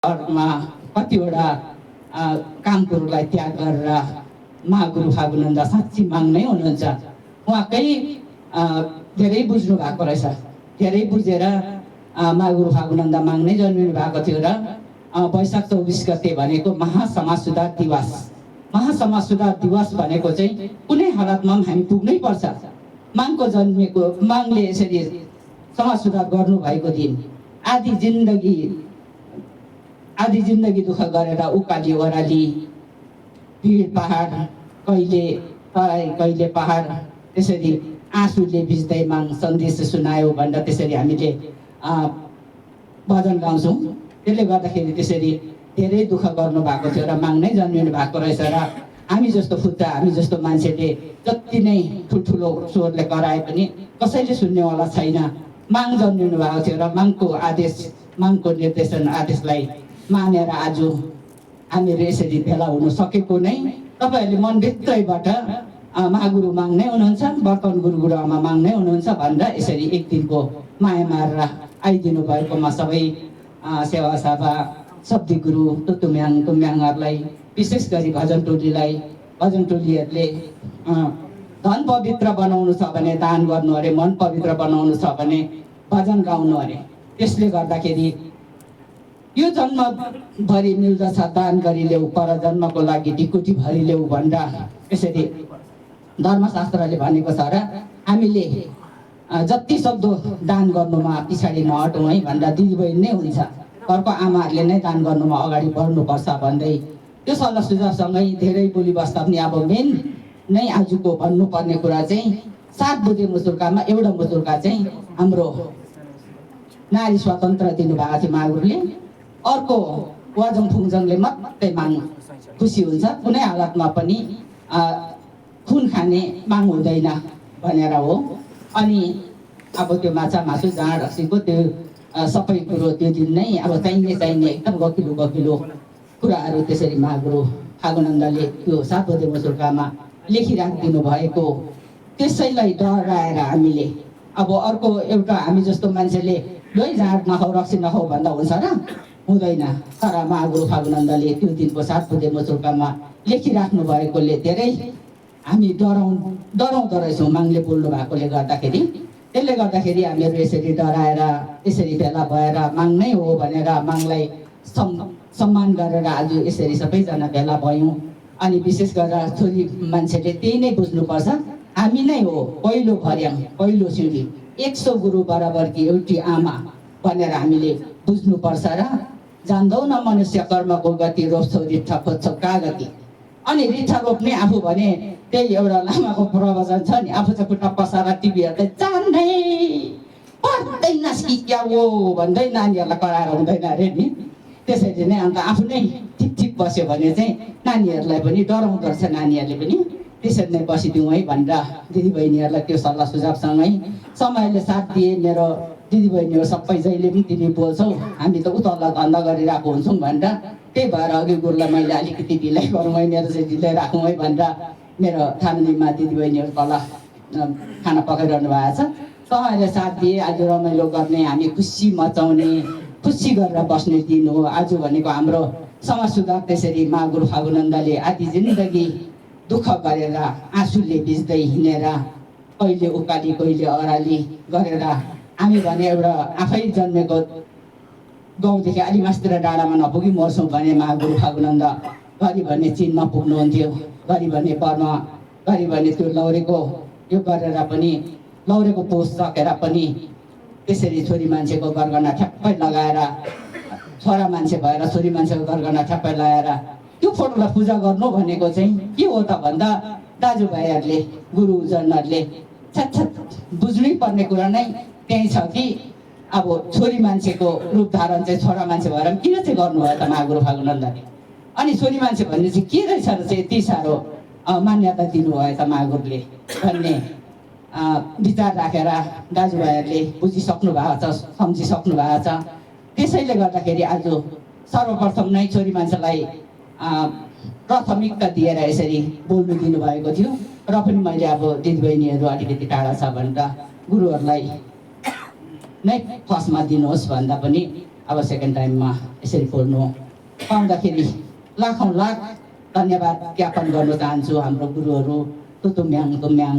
घरमा कतिवटा काम कुरोलाई त्याग गरेर महागुरु फागुनन्द साँच्ची माग्नै हुनुहुन्छ। उहाँकै धेरै बुझ्नु भएको रहेछ, धेरै बुझेर महागुरु फागुनन्द माग्नै जन्मिनु भएको थियो र वैशाख 24 गते भनेको महासमाज सुधार दिवस। महासमाज सुधार दिवस भनेको चाहिँ कुनै हालतमा हामी पुग्नै पर्छ। मागको जन्मेको, मागले यसरी समाज सुधार गर्नुभएको दिन, आधी जिन्दगी दुःख गरेर उकाली ओह्राली, भिड पहाड, कहिले तराई कहिले पहाड, त्यसरी आँसुले भिज्दै माग सन्देश सुनायो भनेर त्यसरी हामीले भजन गाउँछौँ। त्यसले गर्दाखेरि त्यसरी धेरै दुःख गर्नु भएको थियो र माग नै जन्मिनु भएको रहेछ। र हामी जस्तो फुच्चा, हामी जस्तो मान्छेले जति नै ठुल्ठुलो स्वरले कराए पनि कसैले सुन्नेवाला छैन। माग जन्मिनु भएको थियो र मागको आदेश, मागको निर्देशन, आदेशलाई मानेर आज हामीहरू यसरी भेला हुन सकेको नै तपाईँहरूले मनभित्रैबाट महागुरु माग्नै हुनुहुन्छ, वर्तमान गुरु गुरुआमा माग्नै हुनुहुन्छ भनेर यसरी एक दिनको माया मारेर आइदिनु भएकोमा सबै सेवा सभा, शब्दी गुरु, तुम्याङहरूलाई, विशेष गरी भजन टोलीहरूले धन पवित्र बनाउनु छ भने दान गर्नु अरे, मन पवित्र बनाउनु छ भने भजन गाउनु अरे। त्यसले गर्दाखेरि यो जन्मभरि मिल्दछ दान गरी ल्याऊ, पर जन्मको लागि ढिकुटी भरि ल्याऊ भनेर यसरी धर्मशास्त्रले भनेको छ। र हामीले जति सक्दो दान गर्नुमा पछाडि नहटौँ है भनेर दिदीबहिनी नै हुन्छ, घरको आमाहरूले नै दान गर्नुमा अगाडि बढ्नुपर्छ भन्दै त्यो सल्लाह सुझावसँगै धेरै बोली बस्दा पनि अब मेन नै आजको भन्नुपर्ने कुरा चाहिँ 7 बुधे मुजुर्कामा एउटा मुजुर्का चाहिँ हाम्रो नारी स्वतन्त्र दिनुभएको थियो महागुरुले। अर्को वाजङ फुङजङले मात्रै माग खुसी हुन्छ, कुनै हालतमा पनि खुन खाने माग हुँदैन भनेर हो। अनि अब त्यो माछा मासु जाँड हँसीको त्यो सबै कुरो त्यो दिन नै अब चाहिने एकदम गकिलो कुराहरू त्यसरी महागुरु फागुनन्दले त्यो 7 बुधे मुजुर्कामा लेखिराखिदिनु भएको, त्यसैलाई डराएर हामीले अब अर्को एउटा हामी जस्तो मान्छेले लोइ जाँड नखाऊ रक्सी नखाऊ भन्दा हुन्छ र? हुँदैन। तर महागुरु फागुनन्दले त्यो दिनको 7 बुधे मुजुर्कामा लेखिराख्नु भएकोले धेरै हामी डराउँदो रहेछौँ मागले बोल्नु भएकोले गर्दाखेरि। त्यसले गर्दाखेरि हामीहरू यसरी डराएर यसरी भेला भएर माग नै हो भनेर मागलाई सम्मान गरेर आज यसरी सबैजना भेला भयौँ। अनि विशेष गरेर छोरी मान्छेले त्यही नै बुझ्नुपर्छ, हामी नै हो पहिलो भर्याङ, पहिलो सिँढी, 100 गुरु बराबरकी एउटी आमा भनेर हामीले बुझ्नुपर्छ। र जान्दैनौ न मनुष्य कर्मको गति, रोप्छौ रिठा खोज्छौ कागती। अनि रिठा रोप्ने आफू भने त्यही एउटा लामाको प्रवचन छ नि, आफू चाहिँ खुट्टा पसाएर टिभी हेर्दै जान्दै पर्दैनस् कि क्या हो भन्दै नानीहरूलाई कराएर हुँदैन अरे नि। त्यसरी नै अन्त आफू नै ठिक बस्यो भने चाहिँ नानीहरूलाई पनि डराउँदो रहेछ, नानीहरूले पनि त्यसरी नै बसिदिउँ है भनेर दिदीबहिनीहरूलाई त्यो सल्लाह सुझावसँगै समयले साथ दिए। मेरो दिदीबहिनीहरू सबै जहिले पनि तिमी बोल्छौ, हामी त उतल्ला धन्दा गरिरहेको हुन्छौँ भनेर, त्यही भएर अघि गुरुलाई मैले अलिकति ढिलाइ गरौँ है, मेरो चाहिँ ढिलाइ राखौँ है भनेर मेरो थाम्नीमा दिदीबहिनीहरू तल खाना पकाइरहनु भएको छ। समयले साथ दिए, आज रमाइलो गर्ने, हामी खुसी मचाउने, खुसी गरेर बस्ने दिन हो आज भनेको हाम्रो समाज सुधार। त्यसरी महागुरु फागुनन्दले आधी जिन्दगी दुःख गरेर आँसुले भिज्दै हिँडेर कहिले उकाली कहिले ओह्राली गरेर, हामी भने एउटा आफै जन्मेको गाउँदेखि अलि मास्तिर डाँडामा नपुगी मर्छौँ भने महागुरु फागुनन्द गरी भन्ने चिन नपुग्नुहुन्थ्यो। गरी भन्ने पर्म, गरी भन्ने त्यो लौरेको यो गरेर पनि, लौरेको पोस सकेर पनि त्यसरी छोरी मान्छेको गरगना ठ्याप्पै लगाएर, छोरा मान्छे भएर छोरी मान्छेको गरगना ठ्याप्पै लगाएर त्यो फोटोलाई पूजा गर्नु भनेको चाहिँ के हो त भन्दा दाजुभाइहरूले, गुरुजनहरूले छ्याट बुझ्नै पर्ने कुरा नै त्यही छ कि अब छोरी मान्छेको रूप धारण चाहिँ छोरा मान्छे भएर किन चाहिँ गर्नुभयो त महागुरु फागुनन्दले? अनि छोरी मान्छे भन्ने चाहिँ के रहेछ र चाहिँ यति साह्रो मान्यता दिनुभयो त महागुरुले भन्ने विचार राखेर दाजुभाइहरूले बुझिसक्नु भएको छ, सम्झिसक्नु भएको छ। त्यसैले गर्दाखेरि आज सर्वप्रथम नै छोरी मान्छेलाई प्राथमिकता दिएर यसरी बोल्नु दिनुभएको थियो। र पनि मैले अब दिदीबहिनीहरू अलिकति टाढा छ भनेर गुरुहरूलाई नै फर्स्टमा दिनुहोस् भन्दा पनि अब सेकेन्ड टाइममा यसरी बोल्नु पाउँदाखेरि लाखौँ लाख धन्यवाद ज्ञापन गर्न चाहन्छु हाम्रो गुरुहरू तुम्याङ